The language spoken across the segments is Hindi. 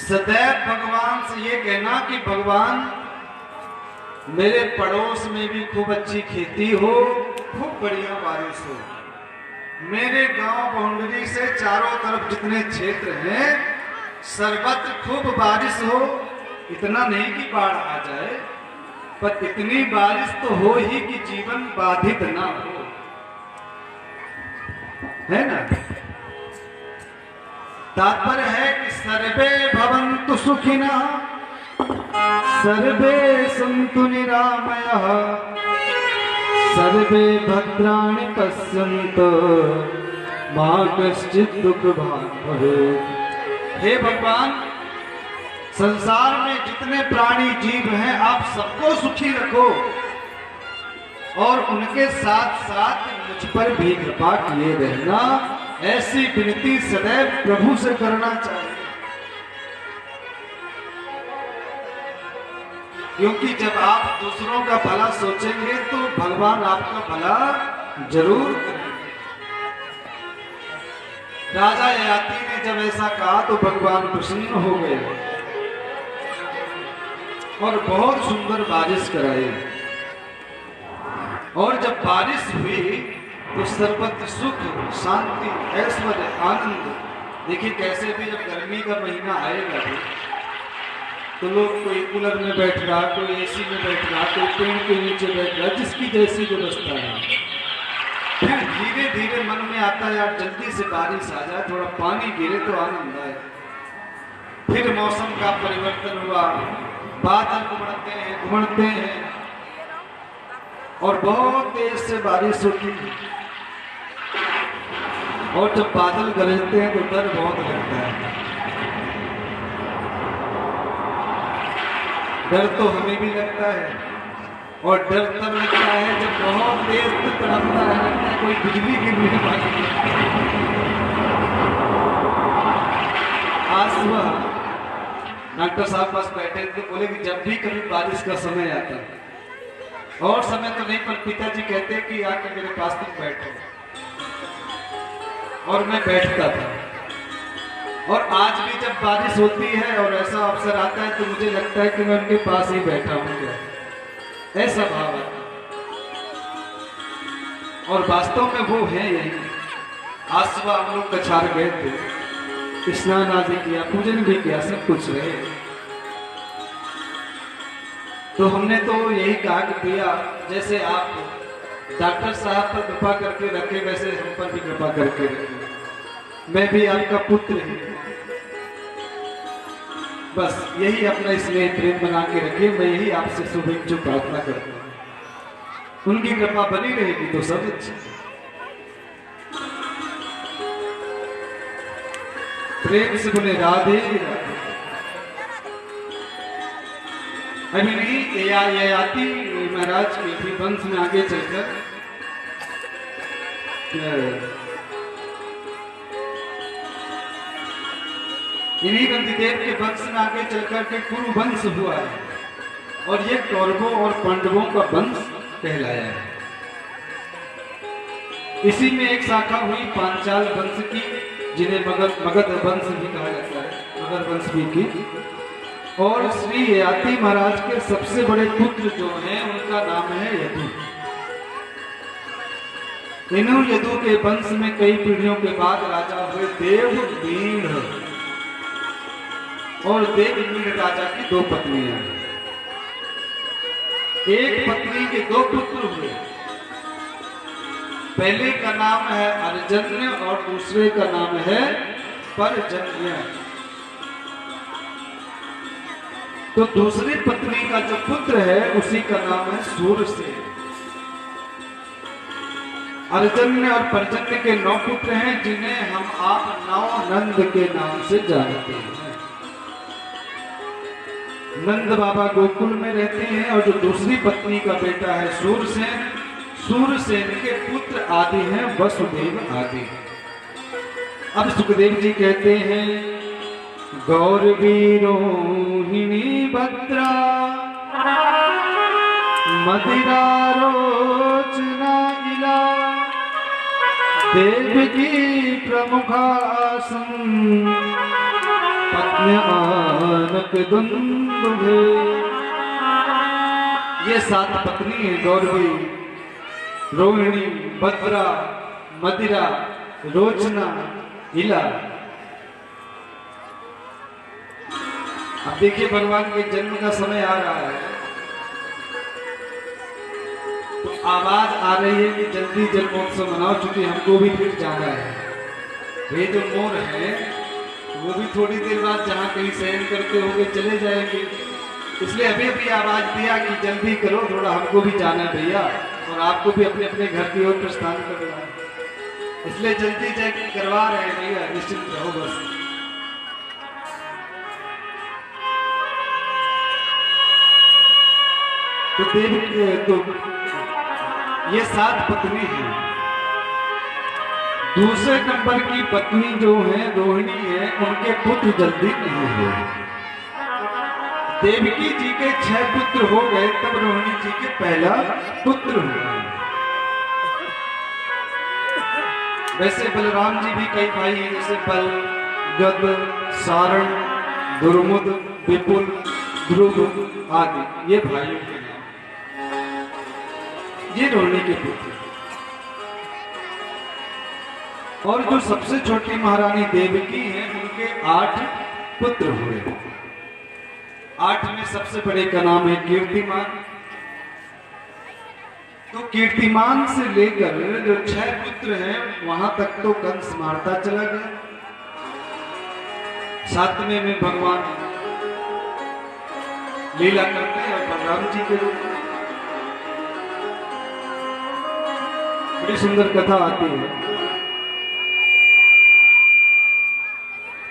सदैव भगवान से ये कहना कि भगवान मेरे पड़ोस में भी खूब अच्छी खेती हो, खूब बढ़िया बारिश हो, मेरे गांव बाउंड्री से चारों तरफ जितने क्षेत्र हैं सर्वत्र खूब बारिश हो। इतना नहीं कि बाढ़ आ जाए, पर इतनी बारिश तो हो ही कि जीवन बाधित ना हो, है ना। तात्पर्य है कि सर्वे भवन्तु सुखिनः सर्वे सन्तु निरामयः सर्वे भद्राणि पश्यन्तु मा कश्चित् दुःखभाग् भवेत्। हे भगवान, संसार में जितने प्राणी जीव हैं आप सबको सुखी रखो और उनके साथ साथ मुझ पर भी कृपा किए रहना। ऐसी विनती सदैव प्रभु से करना चाहिए, क्योंकि जब आप दूसरों का भला सोचेंगे तो भगवान आपका भला जरूर करेंगे। राजा ययाति ने जब ऐसा कहा तो भगवान प्रसन्न हो गए और बहुत सुंदर बारिश कराई। और जब बारिश हुई तो सर्वत्र सुख, शांति, ऐश्वर्य, आनंद। देखिए कैसे भी जब गर्मी का महीना आएगा तो लोग कोई कूलर में बैठ रहा, कोई एसी में बैठ रहा, कोई पेड़ के नीचे बैठ रहा, जिसकी जैसी व्यवस्था है। फिर धीरे धीरे मन में आता है यार जल्दी से बारिश आ जाए, थोड़ा पानी गिरे तो आनंद आए। फिर मौसम का परिवर्तन हुआ, बादल घुमड़ते हैं और बहुत तेज से बारिश होती है। और जब बादल गरजते हैं तो डर बहुत लगता है। डर तो हमें भी लगता है, और डर तब लगता है जब बहुत तेज तड़पता है, लगता है कोई बिजली गिरने वाली है। आज सुबह डॉक्टर साहब पास बैठे थे, बोले कि जब भी कभी बारिश का समय आता है, और समय तो नहीं पर पिताजी कहते कि आके मेरे पास तुम बैठो, और मैं बैठता था। और आज भी जब बारिश होती है और ऐसा अवसर आता है तो मुझे लगता है कि मैं उनके पास ही बैठा हूं क्या, ऐसा भाव आता है। और वास्तव में वो है यही। आज सुबह हम लोग कछार गए थे, स्नान आदि किया, पूजन भी किया, सब कुछ रहे। तो हमने तो यही कहा कि भैया जैसे आप डॉक्टर साहब पर कृपा करके रखे वैसे हम पर भी कृपा करके रखे। मैं भी आपका पुत्र ही, बस यही अपना स्नेह प्रेम बना के रखिए। मैं यही आपसे शुभेच्छु प्रार्थना करता हूं, उनकी कृपा बनी रहेगी तो सब अच्छा। प्रेम से बोले राधे राधे। अभी नहीं ययाति महाराज के वंश में आगे चलकर इन्हीं नंदीदेव के वंश में आगे चलकर के कुरु वंश हुआ है, और ये कौरवों और पांडवों का वंश कहलाया है। इसी में एक शाखा हुई पांचाल वंश की, जिन्हें मगध वंश भी कहा जाता है, मगध वंश भी की। और श्री ययाति महाराज के सबसे बड़े पुत्र जो हैं उनका नाम है यदु। इन्हों यदु के वंश में कई पीढ़ियों के बाद राजा हुए देवमीढ़, और देवमीढ़ राजा की दो पत्नियां। एक पत्नी के दो पुत्र हुए, पहले का नाम है अर्जन्य और दूसरे का नाम है पर्जन्य। तो दूसरी पत्नी का जो पुत्र है उसी का नाम है सूरसेन। अर्जन्य और पर्जन्य के 9 पुत्र हैं, जिन्हें हम आप 9 नंद के नाम से जानते हैं। नंद बाबा गोकुल में रहते हैं, और जो दूसरी पत्नी का बेटा है सूरसेन, सूरसेन के पुत्र आदि हैं वसुदेव आदि। अब सुखदेव जी कहते हैं गौरवी रोहिणी भद्रा मदिरा रोचना इला देव की प्रमुखासन पत्न्यानक दुंदुभे। ये 7 पत्नी है गौरवी, रोहिणी, भद्रा, मदिरा, रोचना, इला। अब देखिए भगवान के जन्म का समय आ रहा है, तो आवाज आ रही है कि जल्दी जन्मोत्सव मनाओ, चूंकि हमको भी फिर जाना है। ये जो मोर है वो भी थोड़ी देर बाद जहाँ कहीं शयन करते होंगे चले जाएंगे, इसलिए अभी अभी आवाज दिया कि जल्दी करो, थोड़ा हमको भी जाना है भैया, और आपको भी अपने अपने घर की ओर प्रस्थान करना है, इसलिए जल्दी जल्दी करवा रहे हैं भैया, निश्चिंत रहो बस। तो तो ये 7 पत्नी हैं। दूसरे नंबर की पत्नी जो है रोहिणी है, उनके पुत्र जल्दी नहीं हुए। देवकी जी के 6 पुत्र हो गए, तब रोहिणी जी के पहला पुत्र हुआ। वैसे बलराम जी भी कई भाई हैं, जैसे बल, गद, सारण, दुर्मुद, विपुल, ध्रुव आदि, ये भाइयों के नाम, ये रोहिणी के पुत्र। और जो सबसे छोटी महारानी देवकी हैं, उनके 8 पुत्र हुए। 8 में सबसे बड़े का नाम है कीर्तिमान। तो कीर्तिमान से लेकर जो 6 पुत्र हैं, वहां तक तो कंस मारता चला गया। 7वें में भगवान लीला करते हैं और बलराम जी के रूप में। बड़ी सुंदर कथा आती है।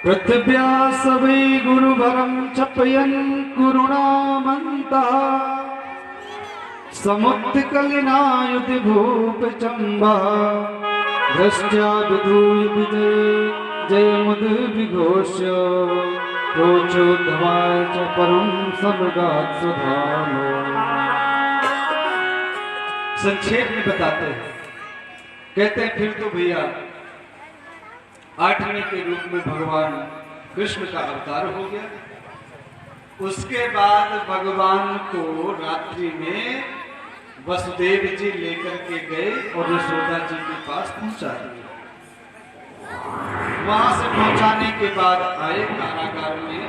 पृथिव्या सवै गुरुभरं चपयन् कुरुणामन्तः समुत्कलिनायुधि भूपचम्बः भ्रष्ट्या विधूय विजय जयमुद्विघोष्य प्रोचोद्धवाय च परं समगात् सुधामो। संक्षेप में बताते हैं, कहते हैं फिर तो भैया 8वें के रूप में भगवान कृष्ण का अवतार हो गया। उसके बाद भगवान को रात्रि में वसुदेव जी लेकर के गए और यशोदा जी के पास पहुंचा दिया। वहां से पहुंचाने के बाद आए कारागार में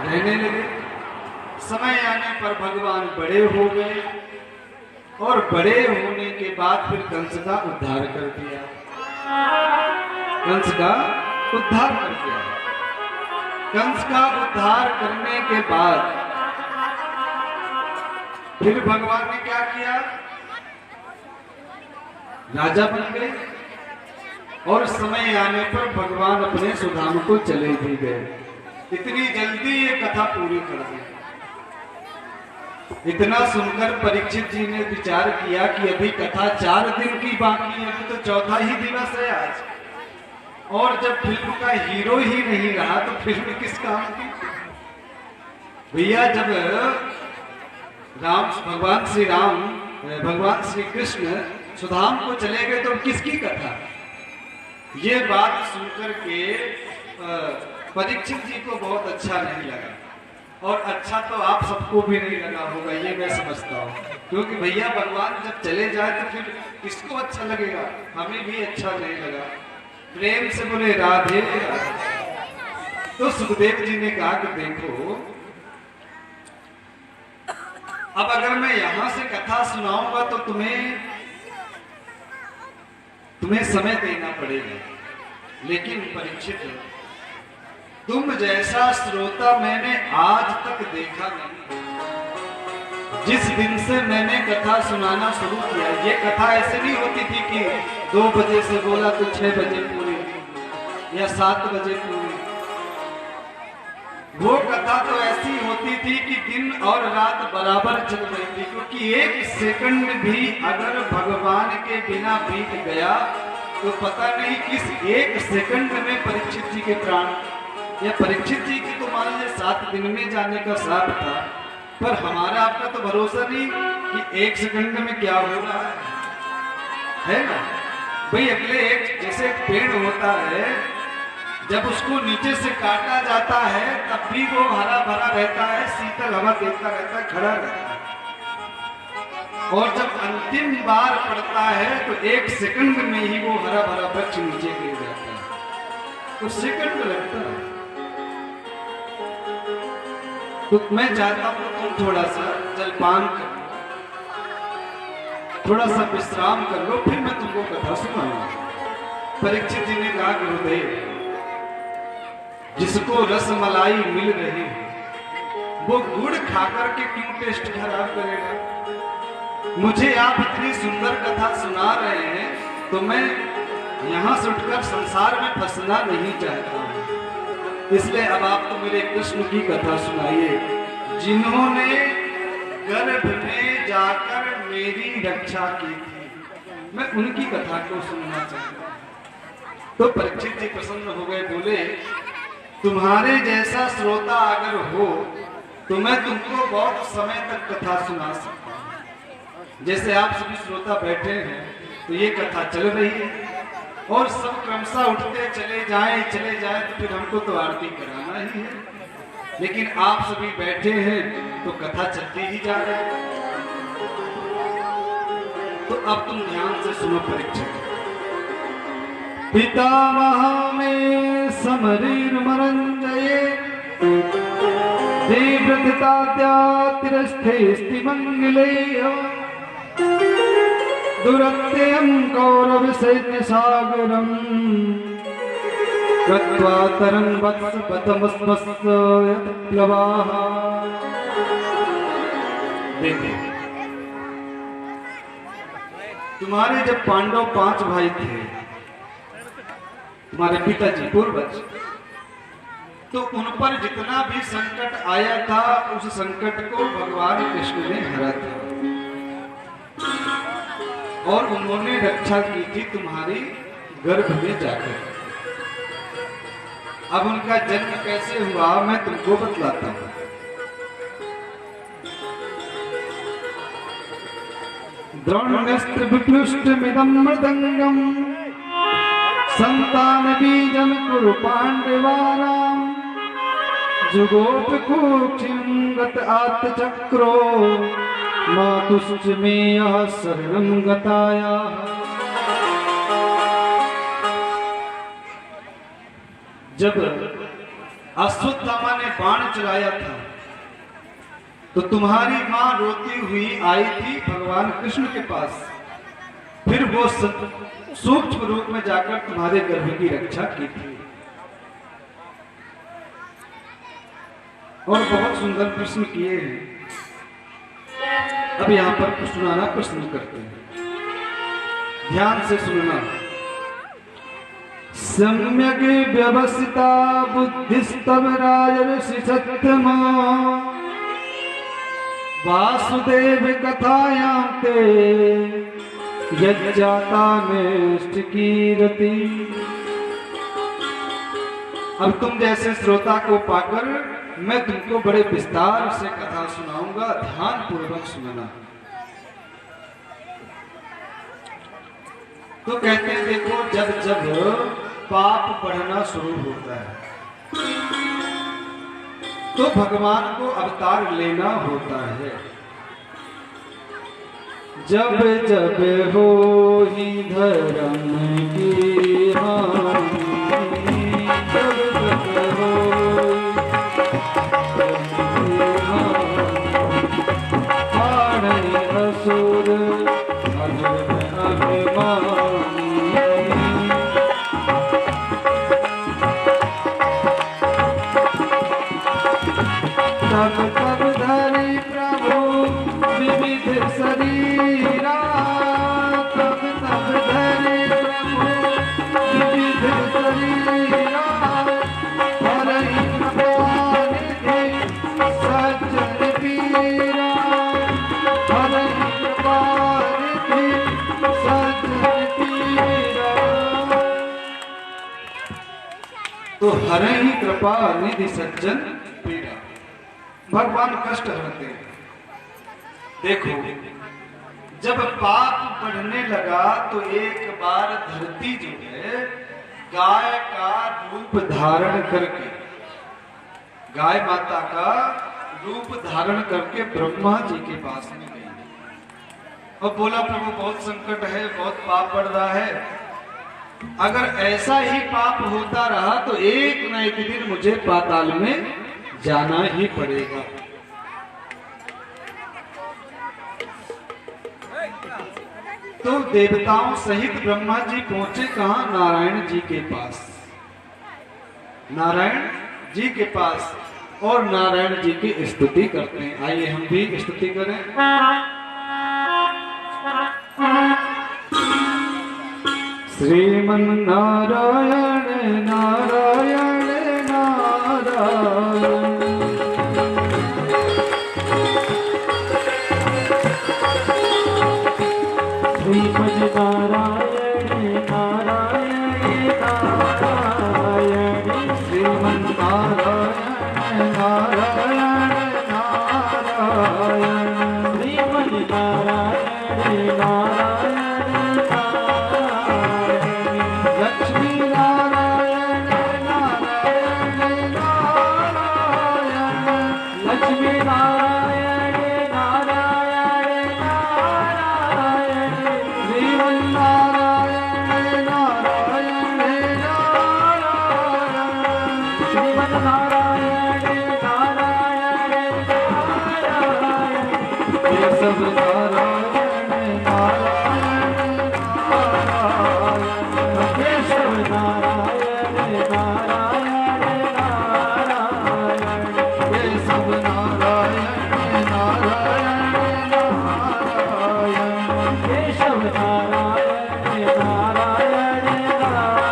रहने लगे। समय आने पर भगवान बड़े हो गए और बड़े होने के बाद फिर कंस का उद्धार कर दिया। कंस का उद्धार कर दिया। कंस का उद्धार करने के बाद फिर भगवान ने क्या किया, राजा बन गए और समय आने पर भगवान अपने सुधाम को चले भी गए। इतनी जल्दी ये कथा पूरी कर दी। इतना सुनकर परीक्षित जी ने विचार किया कि अभी कथा 4 दिन की बाकी है, तो 4था ही दिवस है आज, और जब फिल्म का हीरो ही नहीं रहा तो फिल्म किस काम की। भैया जब भगवान श्री कृष्ण सुधाम को चले गए तो किसकी कथा। ये बात सुनकर के परीक्षित जी को बहुत अच्छा नहीं लगा, और अच्छा तो आप सबको भी नहीं लगा होगा, ये मैं समझता हूँ, क्योंकि भैया भगवान जब चले जाए तो फिर किसको अच्छा लगेगा। हमें भी अच्छा नहीं लगा। प्रेम से बोले राधे राधे। तो सुखदेव जी ने कहा कि देखो, अब अगर मैं यहां से कथा सुनाऊंगा तो तुम्हें समय देना पड़ेगा, लेकिन परीक्षित तुम जैसा श्रोता मैंने आज तक देखा नहीं। जिस दिन से मैंने कथा सुनाना शुरू किया, ये कथा ऐसे नहीं होती थी कि 2 बजे से बोला तो 6 बजे पूरी या 7 बजे पूरी। वो कथा तो ऐसी होती थी कि दिन और रात बराबर चल रही थी, क्योंकि 1 सेकंड भी अगर भगवान के बिना बीत गया तो पता नहीं किस 1 सेकंड में परीक्षित जी के प्राण, या परीक्षित जी की तो मान लीजिए 7 दिन में जाने का साथ था, पर हमारा आपका तो भरोसा नहीं कि 1 सेकंड में क्या हो रहा है ना भाई। अगले जैसे एक पेड़ होता है जब उसको नीचे से काटा जाता है तब भी वो हरा भरा रहता है, शीतल हवा देता रहता है, खड़ा रहता है। और जब अंतिम बार पड़ता है तो 1 सेकंड में ही वो हरा भरा वृक्ष नीचे गिर जाता है, तो सेकंड लगता है। तो मैं चाहता हूं तुम थोड़ा सा जलपान कर लो, थोड़ा सा विश्राम कर लो, फिर मैं तुमको कथा सुनाऊंगा। परीक्षित जी ने कहा, गुरुदेव जिसको रसमलाई मिल रही है वो गुड़ खाकर के क्यों टेस्ट खराब करेगा? मुझे आप इतनी सुंदर कथा सुना रहे हैं तो मैं यहां से उठकर संसार में फंसना नहीं चाहता हूं, इसलिए अब आप तो मेरे कृष्ण की कथा सुनाइए, जिन्होंने गर्भ में जाकर मेरी रक्षा की थी, मैं उनकी कथा को सुनना चाहता हूं। तो परीक्षित जी प्रसन्न हो गए, बोले तुम्हारे जैसा श्रोता अगर हो तो मैं तुमको बहुत समय तक कथा सुना सकता हूं। जैसे आप सभी श्रोता बैठे हैं तो ये कथा चल रही है और सब क्रमशः उठते चले जाएं तो फिर हमको तो आरती कराना ही है, लेकिन आप सभी बैठे हैं तो कथा चलती ही जा रही है। तो अब तुम ध्यान से सुनो परीक्षित। पितामह में समरीर्मरञ्जये देव्रततात्यातिरस्थेस्ति मंगलेय दुरत्यं कौरवसैन्यसागरम् कृत्वा तरन् वत्सपतमस्मस्य प्लवाः। देखो, तुम्हारे जब पांडव 5 भाई थे, तुम्हारे पिताजी पूर्वज, तो उन पर जितना भी संकट आया था उस संकट को भगवान कृष्ण ने हरा था और उन्होंने रक्षा की थी तुम्हारी गर्भ में जाकर। अब उनका जन्म कैसे हुआ मैं तुमको बतलाता हूं। द्रोणस्त्र विप्लुष्टमिदं मृदंगम संतान बीजम कुरु पांडवानां जुगोप कुक्षिं गत आत्मचक्रो मातुश्च मेयः शरणं गताया। जब अश्वत्थामा ने बाण चलाया था तो तुम्हारी मां रोती हुई आई थी भगवान कृष्ण के पास, फिर वो सूक्ष्म रूप में जाकर तुम्हारे गर्भ की रक्षा की थी और बहुत सुंदर प्रश्न किए हैं। अब यहां पर कुछ सुनाना प्रश्न करते हैं, ध्यान से सुनना। सम्यक व्यवस्थिता बुद्धिस्तव राजर्षि सत्यमा वासुदेव कथायां ते यज्जाता नेष्ट कीर्ति। अब तुम जैसे श्रोता को पाकर मैं तुमको बड़े विस्तार से कथा सुनाऊंगा, ध्यान पूर्वक सुनना। तो कहते हैं देखो, जब जब पाप बढ़ना शुरू होता है तो भगवान को अवतार लेना होता है। जब जब हो ही धर्म की हानि, जब जब हो हानि असुर अभिमानी, तब तब धरि प्रभु विविध शरीरा, तब तब धरि प्रभु विविध शरीरा, हरहि कृपानिधि सज्जन पीरा, हरहि कृपानिधि सज्जन पीरा। तो हरहि कृपानिधि सज्जन पीरा, भगवान कष्ट हरते हैं। देखो, जब पाप बढ़ने लगा तो एक बार धरती जो है गाय का रूप धारण करके, गाय माता का रूप धारण करके ब्रह्मा जी के पास में गई और बोला प्रभु बहुत संकट है, बहुत पाप बढ़ रहा है, अगर ऐसा ही पाप होता रहा तो एक न एक दिन मुझे पाताल में जाना ही पड़ेगा। तो देवताओं सहित ब्रह्मा जी पहुंचे कहां? नारायण जी के पास, नारायण जी के पास, और नारायण जी की स्तुति करते हैं। आइए हम भी स्तुति करें। श्रीमन नारायण नारायण नारायण, श्रीमन नारायण नारायण नारायण, श्रीमन नारायण नारायण नारायण, श्रीमन नारायण नारायण नारायण, लक्ष्मी नारायण नारायण नारायण, लक्ष्मी नारायण नारायण नारायण, श्रीमन नारायण नारायण नारायण, श्रीमन नारायण नारायण नारायण, केशव नारायण नारायण नारायण, केशव नारायण नारायण नारायण, केशव नारायण नारायण नारायण, केशव नारायण नारायण नारायण,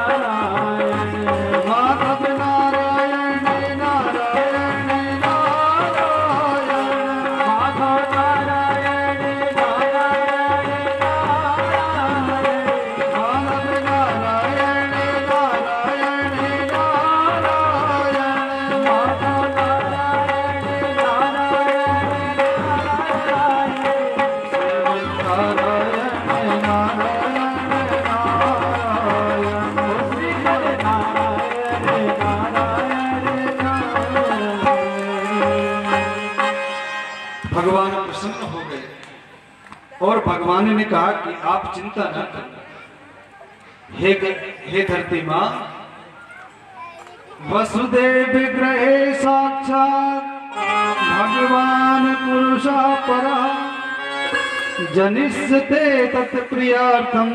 माधव नारायण नारायण नारायण, माधव नारायण नारायण नारायण, माधव नारायण नारायण नारायण, माधव नारायण नारायण नारायण, नारायण नारायण नारायण, श्रीमन नारायण नारायण नारायण। भगवान प्रसन्न हो गए और भगवान ने कहा कि आप चिंता न करें, हे धरती मां, वसुदेव विग्रहे साक्षात भगवान पुरुषा परा, जनिष्यते तत्प्रियार्थम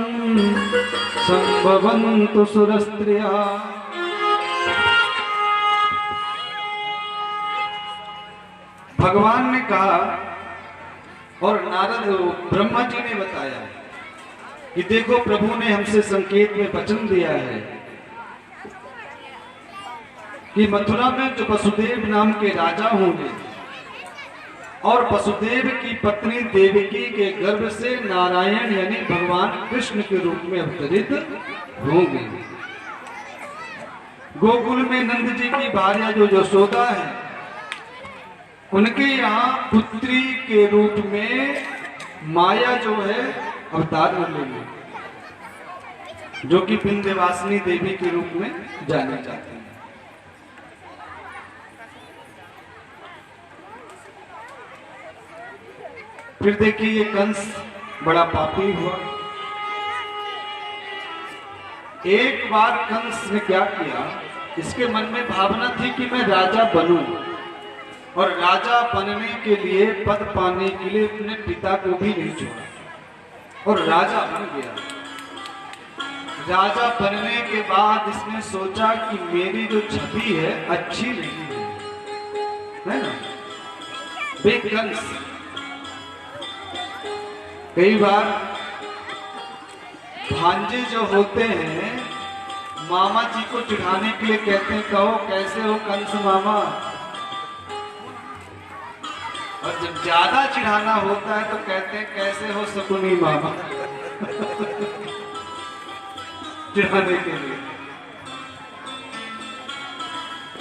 संभवन्तु सुरस्त्रिया। भगवान ने कहा और नारद ब्रह्मा जी ने बताया कि देखो प्रभु ने हमसे संकेत में वचन दिया है कि मथुरा में जो वसुदेव नाम के राजा होंगे और वसुदेव की पत्नी देवकी के गर्भ से नारायण यानी भगवान कृष्ण के रूप में अवतरित होंगे। गोकुल में नंद जी की भार्या जो यशोदा है, उनके यहाँ पुत्री के रूप में माया जो है अवतार लेंगे, जो कि विंध्यवासिनी देवी के रूप में जाने जाते हैं। फिर देखिए ये कंस बड़ा पापी हुआ। एक बार कंस ने क्या किया, इसके मन में भावना थी कि मैं राजा बनूं, और राजा बनने के लिए, पद पाने के लिए अपने पिता को भी नहीं छोड़ा और राजा बन गया। राजा बनने के बाद इसने सोचा कि मेरी जो छवि है अच्छी नहीं है ना। वे कंस कई बार भांजे जो होते हैं मामा जी को चिढ़ाने के लिए कहते हैं, कहो कैसे हो कंस मामा, और जब ज्यादा चिढ़ाना होता है तो कहते हैं कैसे हो शकुनी मामा चिढ़ाने के लिए।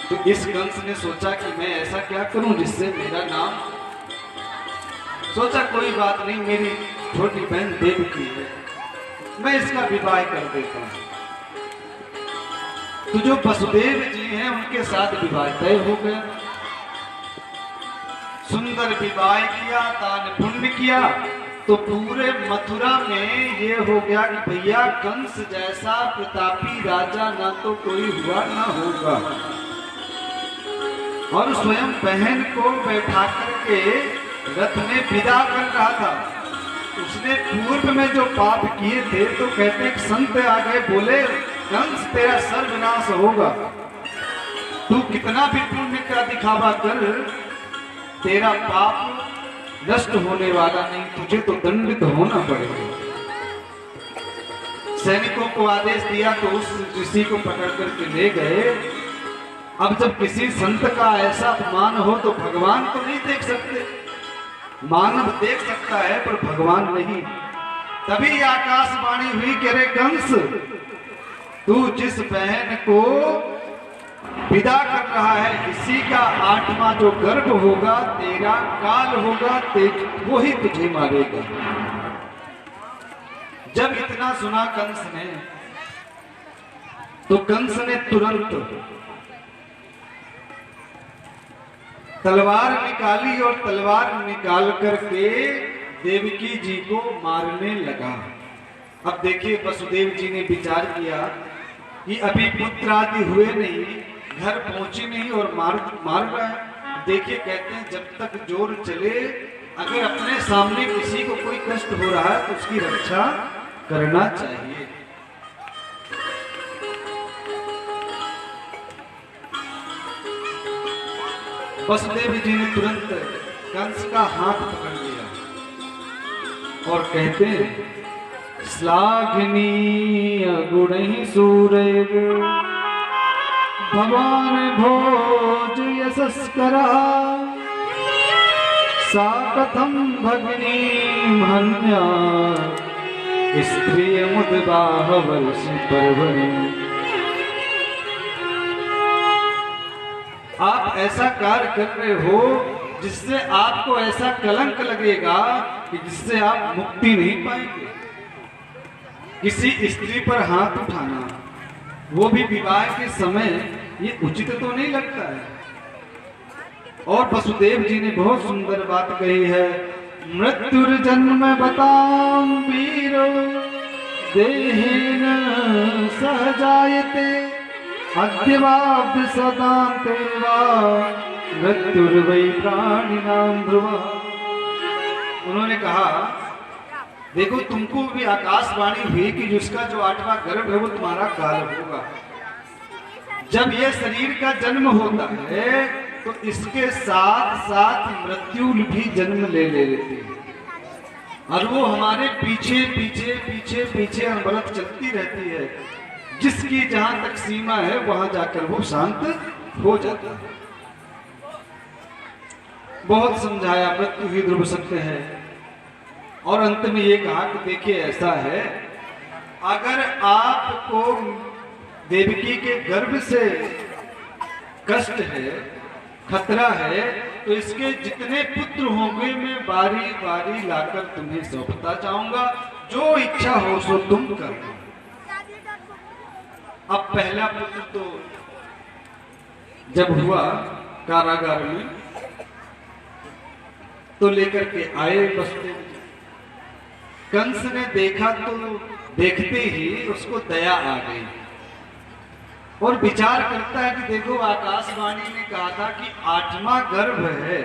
तो इस कंस ने सोचा कि मैं ऐसा क्या करूं जिससे मेरा नाम, सोचा कोई बात नहीं, मेरी छोटी बहन देवकी है, मैं इसका विवाह कर देता हूं। तो जो वसुदेव जी हैं उनके साथ विवाह तय हो गया। सुंदर विवाह किया, दान पुण्य किया, तो पूरे मथुरा में ये हो गया कि भैया कंस जैसा प्रतापी राजा ना तो कोई हुआ ना होगा। और स्वयं बहन को बैठा करके रथ में विदा कर रहा था। उसने पूर्व में जो पाप किए थे, तो कहते एक संत आ गए, बोले कंस तेरा सर्वनाश होगा, तू कितना भी पुण्य का दिखावा कर, तेरा पाप नष्ट होने वाला नहीं, तुझे तो दंडित होना पड़ेगा। सैनिकों को आदेश दिया तो उस ऋषि को पकड़ करके ले गए। अब जब किसी संत का ऐसा अपमान हो तो भगवान तो नहीं देख सकते, मानव देख सकता है पर भगवान नहीं। तभी आकाशवाणी हुई कि अरे कंस, तू जिस बहन को विदा कर रहा है, इसी का 8वां जो गर्भ होगा, तेरा काल होगा, वो ही तुझे मारेगा। जब इतना सुना कंस ने, तो कंस ने तुरंत तलवार निकाली और तलवार निकाल करके देवकी जी को मारने लगा। अब देखिए वसुदेव जी ने विचार किया कि अभी पुत्र आदि हुए नहीं, घर पहुंचे नहीं और मार रहा है। देखिए कहते हैं जब तक जोर चले, अगर अपने सामने किसी को कोई कष्ट हो रहा है तो उसकी रक्षा करना चाहिए। वसुदेव जी ने तुरंत कंस का हाथ पकड़ लिया और कहते हैं श्लाघनीय गुणहि सूरे भगवान भोज यशस्करा सा कथम भगिनी हन्या स्त्रिय मुद्बाहवर्ष पर्वणि। आप ऐसा कार्य कर रहे हो जिससे आपको ऐसा कलंक लगेगा कि जिससे आप मुक्ति नहीं पाएंगे। किसी स्त्री पर हाथ उठाना, वो भी विवाह के समय, ये उचित तो नहीं लगता है। और वसुदेव जी ने बहुत सुंदर बात कही है, मृत्युर जन्म बताम वीरो देहेन सहजायते अद्यवाब्द सदान्ते वा मृत्युर्वै प्राणिनां ध्रुवा। उन्होंने कहा देखो तुमको भी आकाशवाणी हुई कि जिसका जो 8वां गर्भ है वो तुम्हारा काल होगा। जब ये शरीर का जन्म होता है तो इसके साथ साथ मृत्यु भी जन्म ले लेती है और वो हमारे पीछे पीछे पीछे पीछे अनवरत चलती रहती है। जिसकी जहां तक सीमा है वहां जाकर वो शांत हो जाता है। बहुत समझाया मृत्यु ही ध्रुव सत्य है और अंत में ये कहा कि देखिए ऐसा है, अगर आपको देवकी के गर्भ से कष्ट है, खतरा है, तो इसके जितने पुत्र होंगे मैं बारी बारी लाकर तुम्हें सौंपता जाऊंगा, जो इच्छा हो सो तुम करना। अब पहला पुत्र तो जब हुआ कारागार में तो लेकर के आए वसुदेव जी। कंस ने देखा तो देखते ही उसको दया आ गई और विचार करता है कि देखो आकाशवाणी ने कहा था कि 8वां गर्भ है,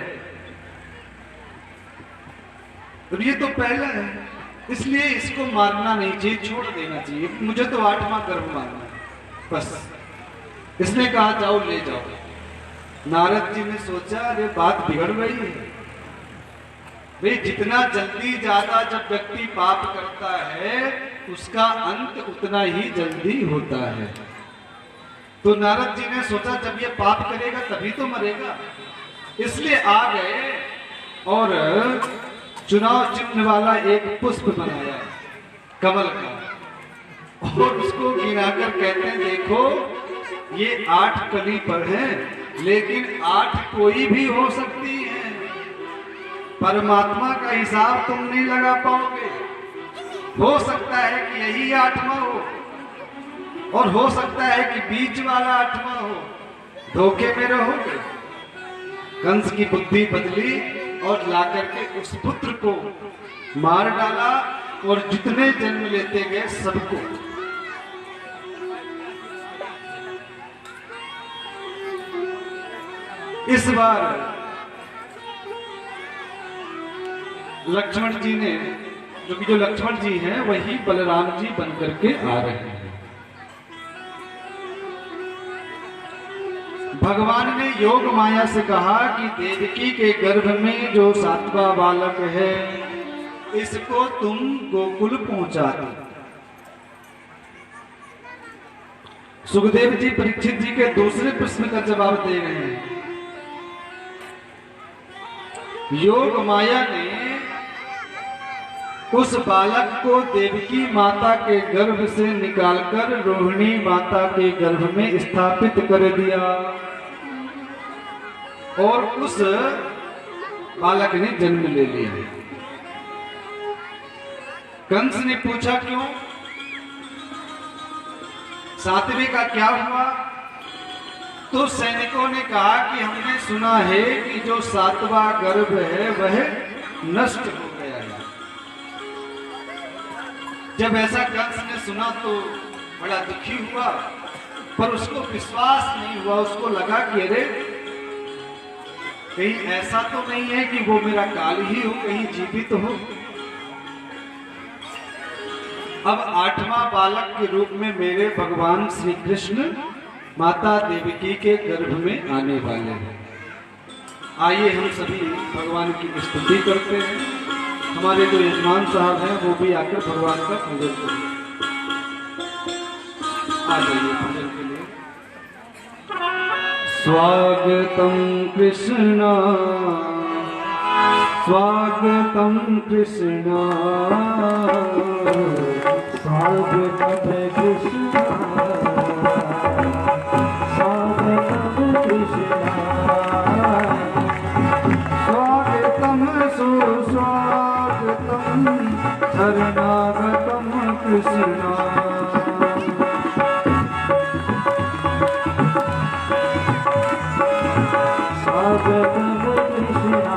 तो ये तो पहला है, इसलिए इसको मारना नहीं चाहिए, छोड़ देना चाहिए। मुझे तो 8वां गर्भ मारना है बस। इसने कहा जाओ ले जाओ। नारद जी ने सोचा अरे बात बिगड़ गई है भाई, जितना जल्दी ज्यादा जब व्यक्ति पाप करता है उसका अंत उतना ही जल्दी होता है। तो नारद जी ने सोचा जब ये पाप करेगा तभी तो मरेगा, इसलिए आ गए और चुनाव चिन्ह वाला एक पुष्प बनाया कमल का और उसको गिराकर कहते हैं देखो ये 8 कली पर है, लेकिन 8 कोई भी हो सकती है, परमात्मा का हिसाब तुम नहीं लगा पाओगे, हो सकता है कि यही 8वां हो। और हो सकता है कि बीच वाला 8वां हो, धोखे में रहोगे। कंस की बुद्धि बदली और लाकर के उस पुत्र को मार डाला और जितने जन्म लेते गए सबको। इस बार लक्ष्मण जी ने, जो लक्ष्मण जी हैं वही बलराम जी बनकर के आ रहे हैं। भगवान ने योग माया से कहा कि देवकी के गर्भ में जो 7वां बालक है इसको तुम गोकुल पहुंचा दो। सुखदेव जी परीक्षित जी के दूसरे प्रश्न का जवाब दे रहे हैं। योग माया ने उस बालक को देवकी माता के गर्भ से निकालकर रोहिणी माता के गर्भ में स्थापित कर दिया और उस बालक ने जन्म ले लिया। कंस ने पूछा क्यों? 7वें का क्या हुआ? तो सैनिकों ने कहा कि हमने सुना है कि जो 7वां गर्भ है वह नष्ट हो गया है। जब ऐसा कंस ने सुना तो बड़ा दुखी हुआ, पर उसको विश्वास नहीं हुआ। उसको लगा कि अरे कहीं ऐसा तो नहीं है कि वो मेरा काल ही हो, कहीं जीवित हो। अब 8वां बालक के रूप में मेरे भगवान श्री कृष्ण माता देवकी के गर्भ में आने वाले हैं। आइए हम सभी भगवान की स्तुति करते हैं। हमारे जो यजमान साहब हैं वो भी आकर भगवान का पूजन करें। आ जाइए पूजन के लिए। स्वागतम कृष्णा, स्वागतम कृष्णा, स्वागतम कृष्णा, स्वागतम कृष्णा, स्वागतम सुस्वागतम शरणागतम कृष्णा। स्वागतम कृष्णा,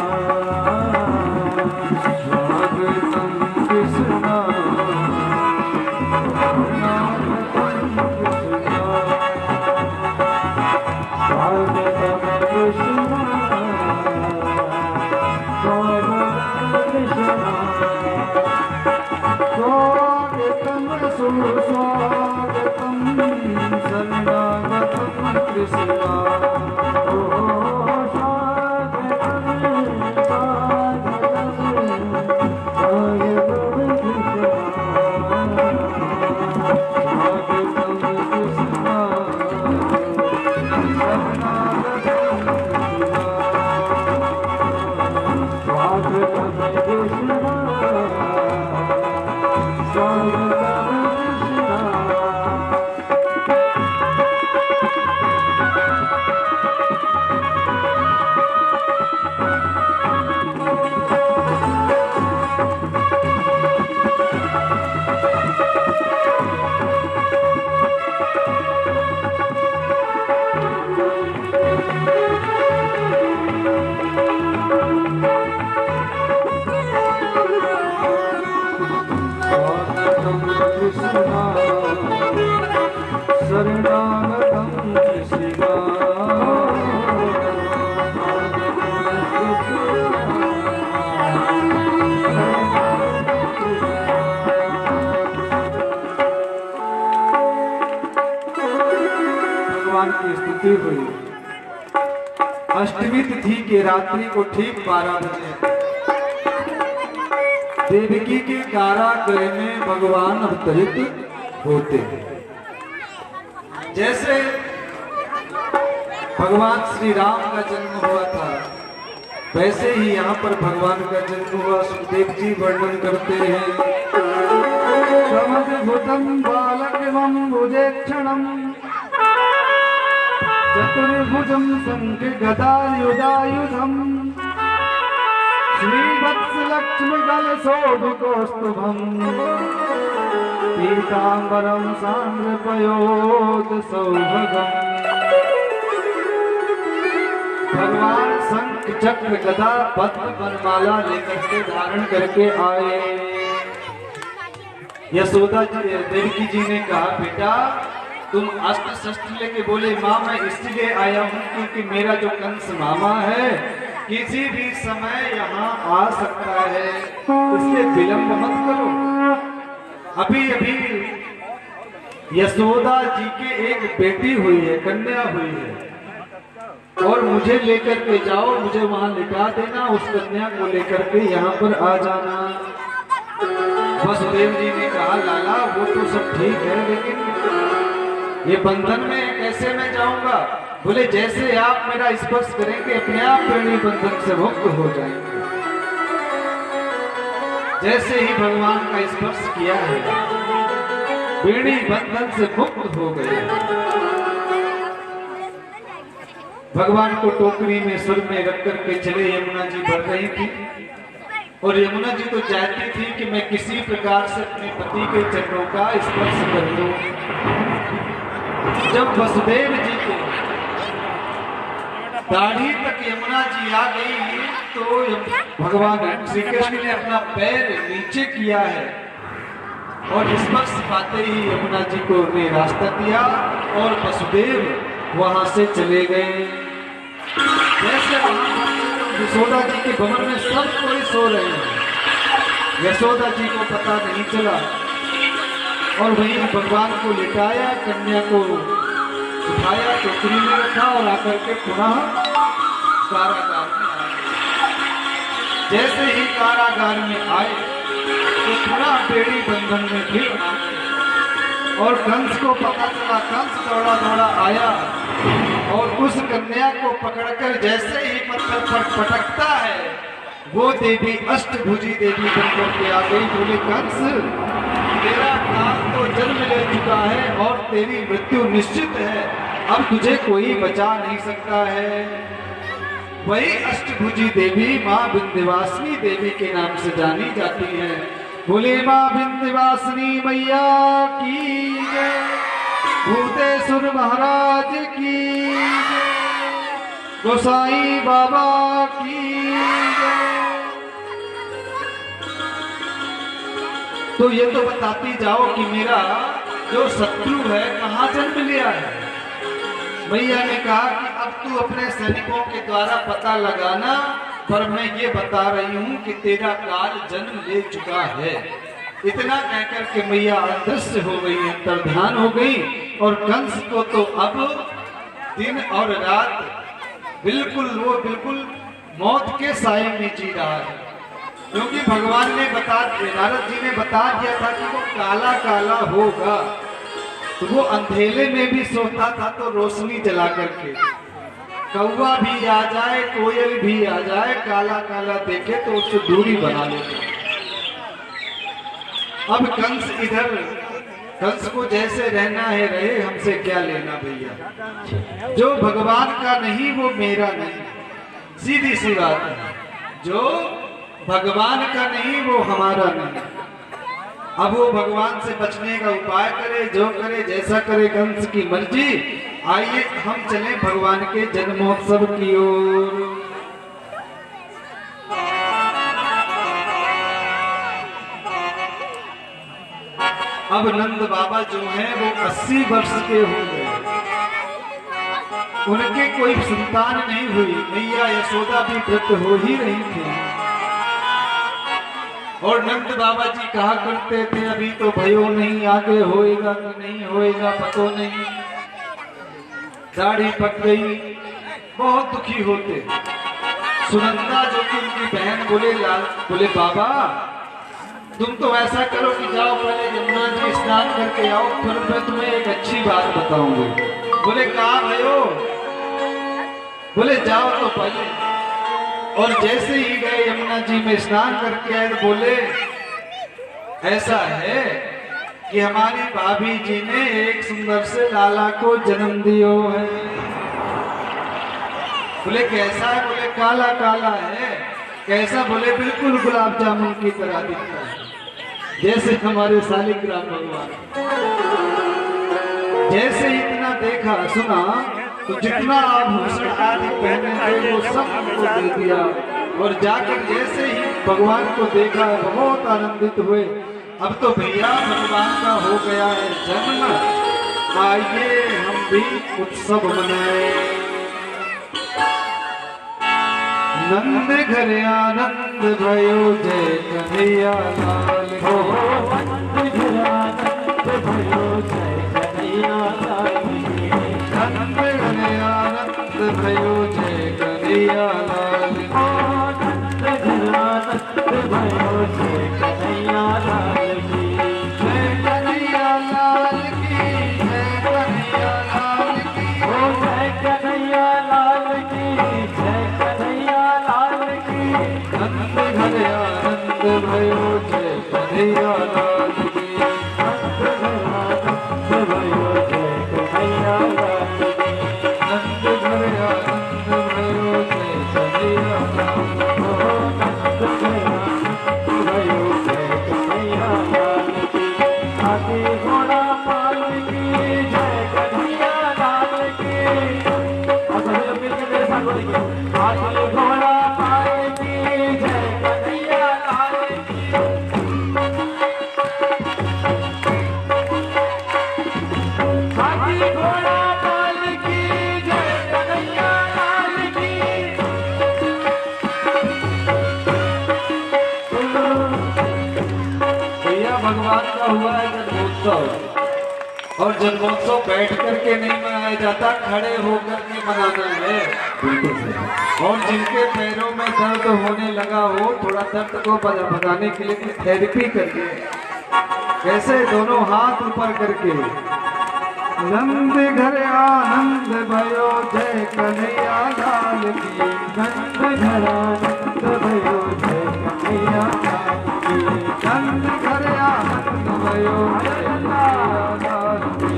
स्वागतम कृष्णा, स्वागतम शरणागतम कृष्णा। भगवान की स्तुति हुई। अष्टमी तिथि की रात्रि को ठीक 12 बजे देवकी के कारागृह में भगवान अवतरित होते हैं। जैसे भगवान श्री राम का जन्म हुआ था वैसे ही यहाँ पर भगवान का जन्म हुआ। सुखदेव जी वर्णन करते हैं। समद्भुतम् बालकमं भुजेक्षणम् चतुर्भुजं शङ्खगदायुधायुधम् श्रीवत्सलक्ष्मीदलशोभिकौस्तुभम् पीताम्बरं सांद्रपयोदसौभगम्। भगवान शंख चक्र गदा पद्म वनमाला लेकर के धारण करके आए। यशोदा देवकी जी ने कहा, बेटा तुम अस्त्र शस्त्र लेके बोले, माँ मैं इसलिए आया हूँ क्योंकि मेरा जो कंस मामा है किसी भी समय यहाँ आ सकता है, इसलिए विलंब मत करो। अभी अभी यशोदा जी के एक बेटी हुई है, कन्या हुई है, और मुझे लेकर के जाओ, मुझे वहां लिटा देना, उस कन्या को लेकर के यहाँ पर आ जाना। वसुदेव जी ने कहा, लाला वो तो सब ठीक है, लेकिन ये बंधन में कैसे मैं जाऊंगा? बोले जैसे आप मेरा स्पर्श करेंगे अपने आप प्रेमी बंधन से मुक्त हो जाएंगे। जैसे ही भगवान का स्पर्श किया है बेड़ी बंधन से मुक्त हो गए। भगवान को टोकरी में सुर में रख करके चले यमुना जी बढ़ रही थी, और यमुना जी तो चाहती थी कि मैं किसी प्रकार से अपने पति के चरणों का स्पर्श कर लूं। जब वसुदेव जी के दाढ़ी तक यमुना जी आ गई तो भगवान श्री कृष्ण ने अपना पैर नीचे किया है, और स्पर्श पाते ही यमुना जी को ने रास्ता दिया और वसुदेव वहां से चले गए। जैसे यशोदा जी के भवन में सब कोई सो रहे हैं, यशोदा जी को पता नहीं चला, और वहीं भगवान को लिटाया, कन्या को उठाया, टोकरी में रखा और आकर के पुनः कारागार में आए। जैसे ही कारागार में आए तो पुनः बेड़ी बंधन में फिर आए, और कंस को पता चला। कंस दौड़ा दौड़ा आया और उस कन्या को पकड़कर जैसे ही पत्थर पर पटकता है, वो देवी अष्टभुजी देवी बनकर के आ गई। बोले कंस तेरा काल तो जन्म ले चुका है और तेरी मृत्यु निश्चित है, अब तुझे कोई बचा नहीं सकता है। वही अष्टभुजी देवी माँ विंध्यवासिनी देवी के नाम से जानी जाती है। बोले माँ विंध्यवासिनी मैया की जय, भूतेश्वर महाराज की जय, गोसाई बाबा की जय। तो ये तो बताती जाओ कि मेरा जो शत्रु है कहाँ जन्म लिया है। मैया ने कहा कि अब तू अपने सैनिकों के द्वारा पता लगाना, पर मैं ये बता रही हूँ कि तेरा काल जन्म ले चुका है। इतना कहकर के मैया अदृश्य हो गई, अंतर्ध्यान हो गई, और कंस को तो अब दिन और रात बिल्कुल मौत के साए में जी रहा है, क्योंकि भगवान ने नारद जी ने बता दिया था कि वो काला काला होगा। तो वो अंधेरे में भी सोता था तो रोशनी जला करके, कौवा भी आ जाए, कोयल भी आ जाए, काला काला देखे तो उससे दूरी बना लेते। अब कंस को जैसे रहना है रहे, हमसे क्या लेना भैया। जो भगवान का नहीं वो मेरा नहीं, सीधी सी बात है। जो भगवान का नहीं वो हमारा नहीं। अब वो भगवान से बचने का उपाय करे, जो करे, जैसा करे, कंस की मर्जी। आइए हम चलें भगवान के जन्मोत्सव की ओर। अब नंद बाबा जो हैं वो 80 वर्ष के हो गए, उनके कोई संतान नहीं हुई। मैया यशोदा भी वृद्ध हो ही रही थी, और नंद बाबा जी कहा करते थे अभी तो भयो नहीं, आगे होएगा कि नहीं होएगा पतो नहीं। दाढ़ी पक गई, बहुत दुखी होते। सुनंदा जो कि उनकी बहन बोले बाबा तुम तो ऐसा करो कि जाओ पहले यमुना जी स्नान करके आओ, फिर मैं तुम्हें एक अच्छी बात बताऊंगी। बोले कहा भयो? बोले जाओ तो पहले। और जैसे ही गए यमुना जी में स्नान करके आए, बोले ऐसा है कि हमारी भाभी जी ने एक सुंदर से लाला को जन्म दियो है। बोले कैसा है? बोले काला काला है। कैसा? बोले बिल्कुल गुलाब जामुन की तरह दिखता है। जैसे हमारे शालिग्राम भगवान, जैसे इतना देखा सुना तो जितना आभूषण आदि पहने थे वो सब उनको दे दिया, और जाकर जैसे ही भगवान को देखा बहुत आनंदित हुए। अब तो भैया भगवान का हो गया है जन्म, आइए हम भी उत्सव मनाए। नंद घर आनंद भयो जय कन्हैया लाल हो की। नंद घर आनंद भयो जय कन्हैया लाल की। नंद घर आनंद भयो जय कन्हैया लाल की। हो नंद घर आनंद भयो जय कन्हैया लाल की। जय कन्हैया लाल की, जय कन्हैया लाल की। हो जय कन्हैया लाल की, जय कन्हैया लाल की। नंद घर आनंद भयो जय कन्हैया लाल की। नंद घर आनंद भयो जय कन्हैया लाल की। नंद घर आनंद भयो जय कन्हैया लाल की। हो नंद घर आनंद भयो जय कन्हैया लाल की। हाथी घोड़ा पाल की जय कन्हैया लाल की। और सभी लोग मिलकर मेरे साथ बोलेंगे, हाथी घोड़ा पाल की जय कन्हैया लाल की। हाथी घोड़ा पाल की जय कन्हैया लाल की। भैया भगवान का हुआ है जन्मोत्सव, और जन्मोत्सव बैठ करके नहीं मनाया जाता, खड़े होकर के मनाना है। और जिनके पैरों में दर्द होने लगा हो, थोड़ा दर्द को भगाने के लिए कुछ थेरेपी करिए। कैसे? दोनों हाथ ऊपर करके। नंद घर आनंद भयो जय कन्हैया लाल की। नंद घर आनंद भयो जय कन्हैया लाल की। नंद घर आनंद भयो जय कन्हैया लाल की।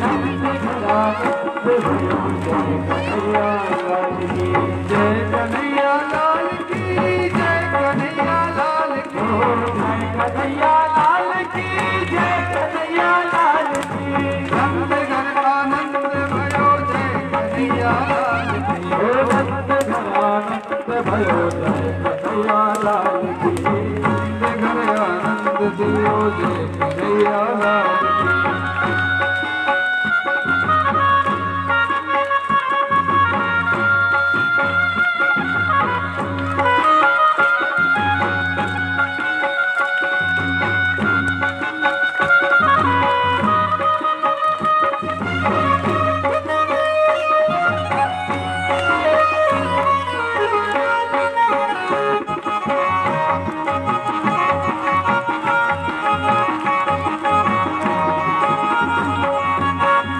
नंद घर आनंद भयो जय कन्हैया लाल की। जय कन्हैया लाल की, जय कन्हैया लाल की। हो जय कन्हैया लाल की, जय कन्हैया लाल की। नंद घर आनंद भयो जय कन्हैया लाल की। हो नंद घर आनंद भयो जय कन्हैया लाल की। नंद घर आनंद दियो जय कन्हैया लाल की।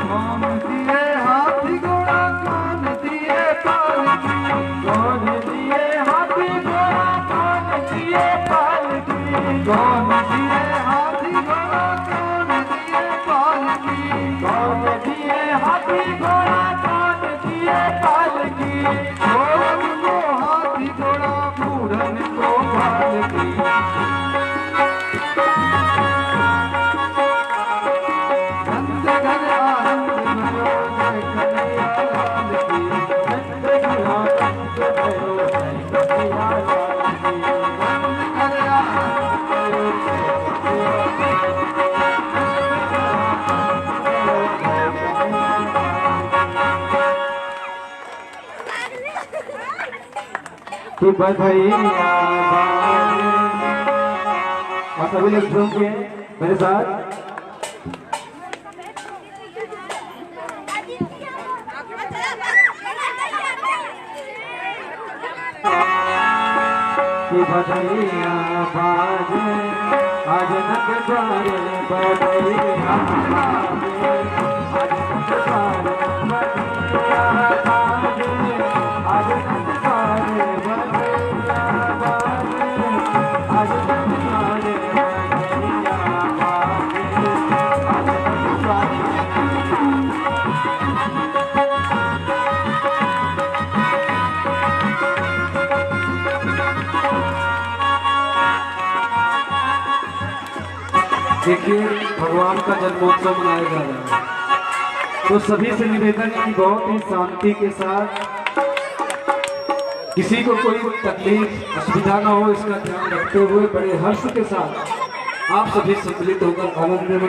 कौन दिए हाथी घोड़ा, कौन दिए पालकी। कौन दिए हाथी घोड़ा, कौन दिए पालकी। कौन दिए हाथी घोड़ा, कौन दिए पालकी। कौन दिए हाथी घोड़ा, कौन दिए पालकी। छोड़न को हाथी घोड़ा, बूढ़न को पालकी। नंद घर आनंद भयो जय कन्हैया लाल की। नंद घर आनंद भयो जय कन्हैया लाल की। नंद घर आनंद भयो जय कि बधाइयाँ बाजे। और सभी लोग झूम के मेरे साथ कि बधाइयाँ बाजे, आज नक द्वारे बधाइयाँ बाजे। आज नक द्वारे बधाइयाँ बाजे। आज नक द्वारे बधाइयाँ बाजे। आज नक द्वारे बधाइयाँ बाजे। आज नक द्वारे देखिए भगवान का जन्मोत्सव मनाया जा रहा है, तो सभी से निवेदन है कि बहुत ही शांति के साथ, किसी को कोई तकलीफ असुविधा ना हो, इसका ध्यान रखते हुए बड़े हर्ष के साथ आप सभी सम्मिलित होकर आनंद में मनाएं।